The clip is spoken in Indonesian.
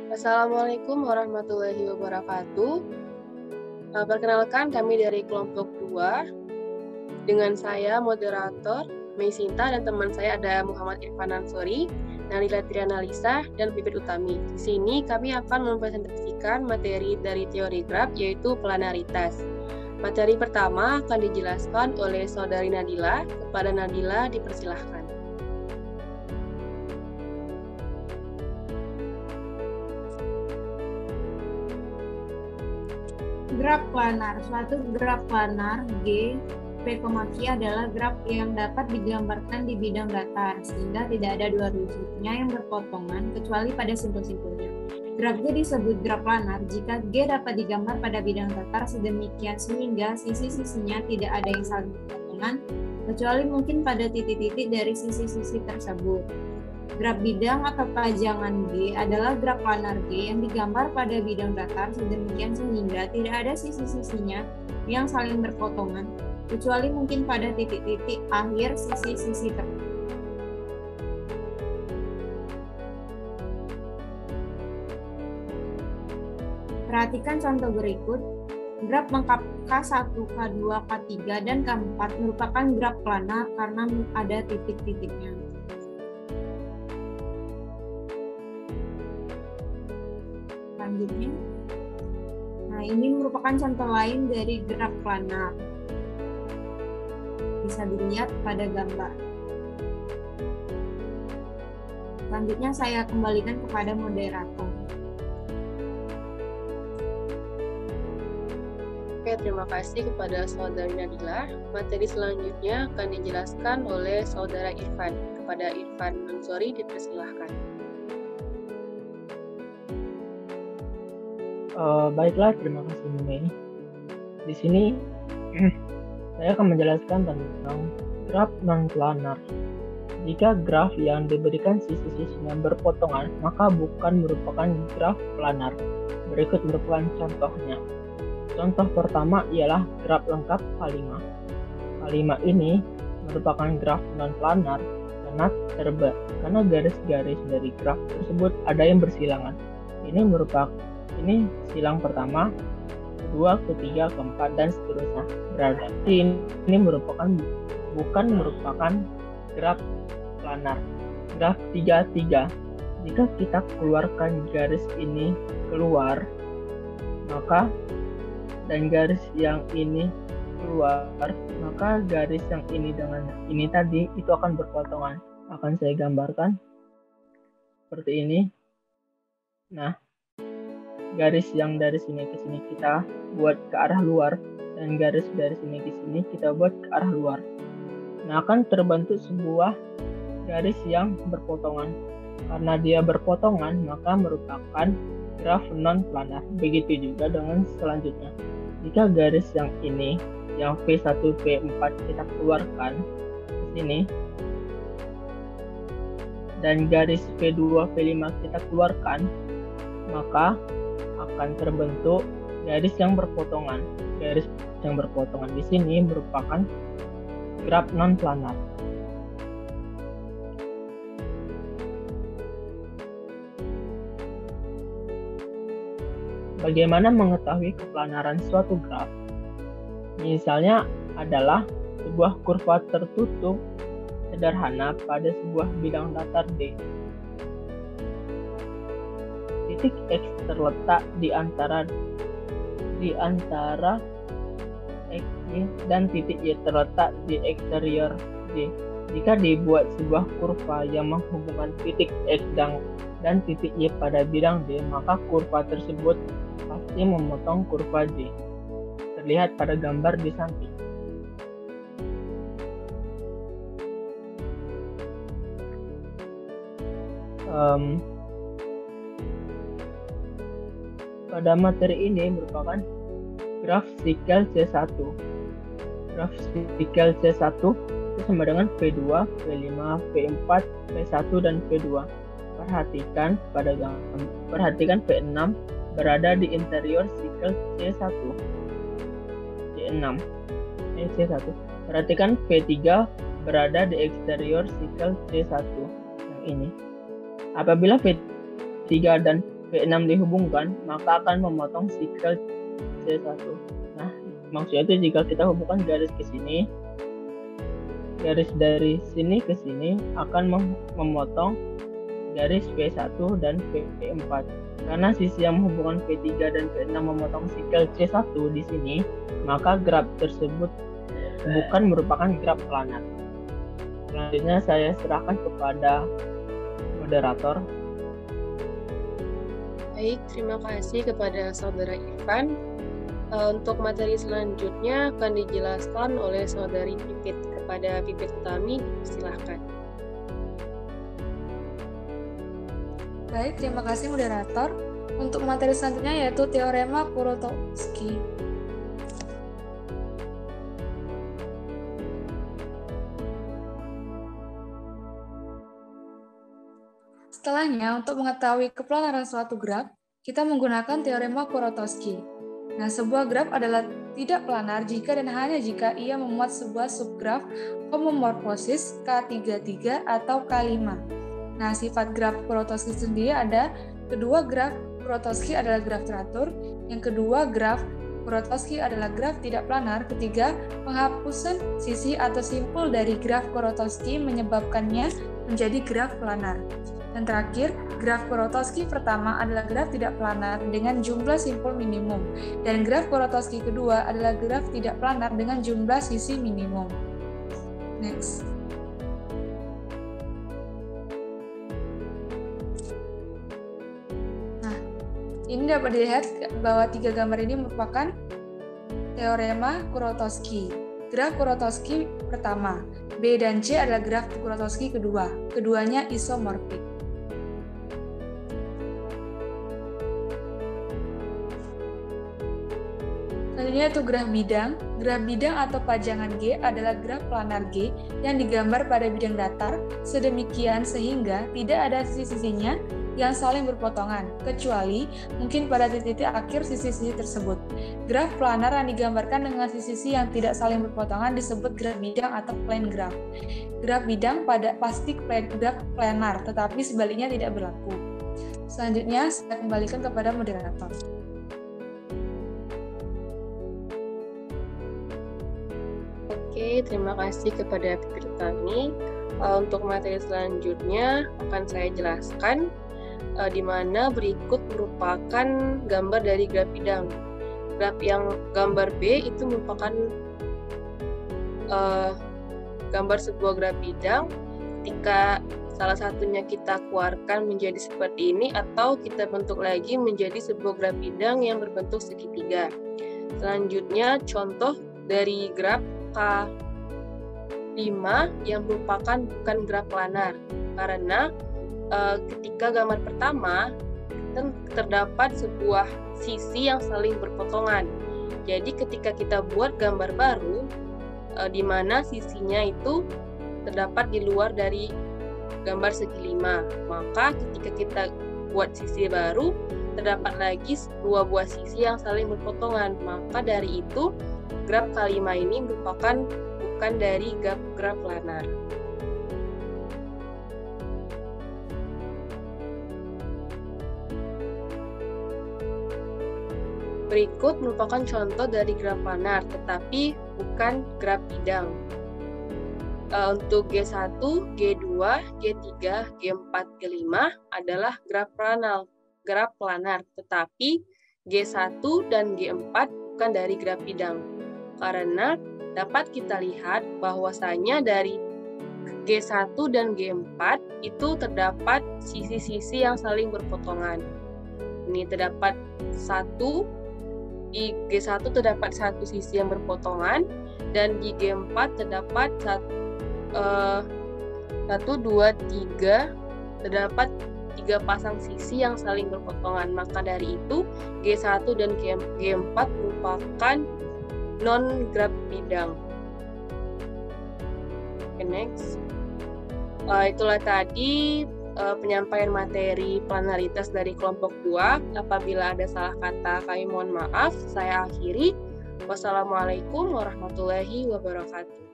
Assalamualaikum warahmatullahi wabarakatuh. Perkenalkan kami dari kelompok 2 dengan saya moderator Mei Sinta dan teman saya ada Muhammad Irfan Ansori, Nalila Triana Lisa, dan Pipit Utami. Di sini kami akan mempresentasikan materi dari teori graf yaitu planaritas. Materi pertama akan dijelaskan oleh Saudari Nadila. Kepada Nadila dipersilahkan. Graf planar. Suatu graf planar G, P, Q adalah graf yang dapat digambarkan di bidang datar, sehingga tidak ada dua rujukannya yang berpotongan kecuali pada simpul-simpulnya. Graf G disebut graf planar jika G dapat digambar pada bidang datar sedemikian sehingga sisi-sisinya tidak ada yang saling berpotongan, kecuali mungkin pada titik-titik dari sisi-sisi tersebut. Graf bidang atau pajangan G adalah graf planar G yang digambar pada bidang datar sedemikian sehingga tidak ada sisi-sisinya yang saling berpotongan, kecuali mungkin pada titik-titik akhir sisi-sisi tersebut. Perhatikan contoh berikut. Graf lengkap K1, K2, K3, dan K4 merupakan graf planar karena ada titik-titiknya. Selanjutnya, nah ini merupakan contoh lain dari graf planar. Bisa dilihat pada gambar. Selanjutnya saya kembalikan kepada moderator. Oke, terima kasih kepada Saudari Nadila. Materi selanjutnya akan dijelaskan oleh Saudara Irfan. Kepada Irfan Ansori dipersilahkan. Baiklah, terima kasih Mei. Di sini saya akan menjelaskan tentang graf non-planar. Jika graf yang diberikan sisi-sisinya berpotongan, maka bukan merupakan graf planar. Berikut merupakan contohnya. Contoh pertama ialah graf lengkap K5. K5 ini merupakan graf non-planar karena garis-garis dari graf tersebut ada yang bersilangan. Ini silang pertama, kedua, ketiga, keempat, dan seterusnya. Berarti ini bukan merupakan graf planar. Graf 3-3. Jika kita keluarkan garis ini keluar, dan garis yang ini keluar, maka garis yang ini dengan ini tadi itu akan berpotongan. Akan saya gambarkan seperti ini. Nah, garis yang dari sini ke sini kita buat ke arah luar, dan garis dari sini ke sini kita buat ke arah luar. Nah, akan terbentuk sebuah garis yang berpotongan. Karena dia berpotongan, maka merupakan graf non-planar. Begitu juga dengan selanjutnya. Jika garis yang ini, yang P1, P4 kita keluarkan ke sini, dan garis P2, P5 kita keluarkan, maka akan terbentuk garis yang berpotongan. Garis yang berpotongan di sini merupakan graf non-planar. Bagaimana mengetahui keplanaran suatu graf? Misalnya adalah sebuah kurva tertutup sederhana pada sebuah bidang datar D. Titik X terletak di antara X dan titik Y terletak di eksterior D. Jika dibuat sebuah kurva yang menghubungkan titik X dan titik Y pada bidang D, maka kurva tersebut pasti memotong kurva D. Terlihat pada gambar di samping. Pada materi ini merupakan graf sikel C1. Graf sikel C1 itu sama dengan P2, P5, P4, P1, dan P2. Perhatikan P6 berada di interior sikel C1. C1. Perhatikan P3 berada di eksterior sikel C1 yang ini. Apabila P3 dan P6 dihubungkan, maka akan memotong sikal C1. Nah, maksudnya itu jika kita hubungkan garis ke sini, garis dari sini ke sini akan memotong garis P1 dan P4. Karena sisi yang menghubungkan P3 dan P6 memotong sikal C1 di sini, maka graf tersebut bukan merupakan graf planar. Selanjutnya saya serahkan kepada moderator. Baik, terima kasih kepada Saudara Irfan. Untuk materi selanjutnya akan dijelaskan oleh Saudari Pipit. Kepada Pipit Utami, silahkan. Baik, terima kasih moderator. Untuk materi selanjutnya yaitu Teorema Kuratowski. Setelahnya, untuk mengetahui keplanaran suatu graf, kita menggunakan Teorema Kuratowski. Nah, sebuah graf adalah tidak planar jika dan hanya jika ia memuat sebuah subgraf homomorfosis K33 atau K5. Nah, sifat graf Kuratowski sendiri ada kedua graf Kuratowski adalah graf teratur, yang kedua graf Kuratowski adalah graf tidak planar, ketiga penghapusan sisi atau simpul dari graf Kuratowski menyebabkannya menjadi graf planar. Dan terakhir, graf Kuratowski pertama adalah graf tidak planar dengan jumlah simpul minimum, dan graf Kuratowski kedua adalah graf tidak planar dengan jumlah sisi minimum. Next. Nah, ini dapat dilihat bahwa tiga gambar ini merupakan teorema Kuratowski. Graf Kuratowski pertama, B dan C adalah graf Kuratowski kedua, keduanya isomorfik. Selanjutnya itu graf bidang. Graf bidang atau pajangan G adalah graf planar G yang digambar pada bidang datar sedemikian sehingga tidak ada sisi-sisinya yang saling berpotongan, kecuali mungkin pada titik-titik akhir sisi-sisi tersebut. Graf planar yang digambarkan dengan sisi-sisi yang tidak saling berpotongan disebut graf bidang atau plane graph. Graf bidang pada pasti graf planar, tetapi sebaliknya tidak berlaku. Selanjutnya, saya kembalikan kepada moderator. Oke, terima kasih kepada Pipit Utami. Untuk materi selanjutnya akan saya jelaskan di mana berikut merupakan gambar dari graf bidang. Graf yang gambar B itu merupakan gambar sebuah graf bidang ketika salah satunya kita keluarkan menjadi seperti ini atau kita bentuk lagi menjadi sebuah graf bidang yang berbentuk segitiga. Selanjutnya contoh dari graf K5 yang merupakan bukan graf planar karena ketika gambar pertama terdapat sebuah sisi yang saling berpotongan. Jadi ketika kita buat gambar baru di mana sisinya itu terdapat di luar dari gambar segi 5, maka ketika kita buat sisi baru terdapat lagi dua buah sisi yang saling berpotongan. Maka dari itu graf K5 ini merupakan bukan dari graf planar. Berikut merupakan contoh dari graf planar, tetapi bukan graf bidang. Untuk G1, G2, G3, G4, G5 adalah graf planar, tetapi G1 dan G4 bukan dari graf bidang. Karena dapat kita lihat bahwasanya dari G1 dan G4 itu terdapat sisi-sisi yang saling berpotongan. Ini terdapat di G1 terdapat satu sisi yang berpotongan dan di G4 terdapat 1, 2, 3 terdapat 3 pasang sisi yang saling berpotongan. Maka dari itu G1 dan G4 merupakan non-graf bidang. Okay, next. Itulah tadi penyampaian materi planaritas dari kelompok 2. Apabila ada salah kata kami mohon maaf. Saya akhiri. Wassalamualaikum warahmatullahi wabarakatuh.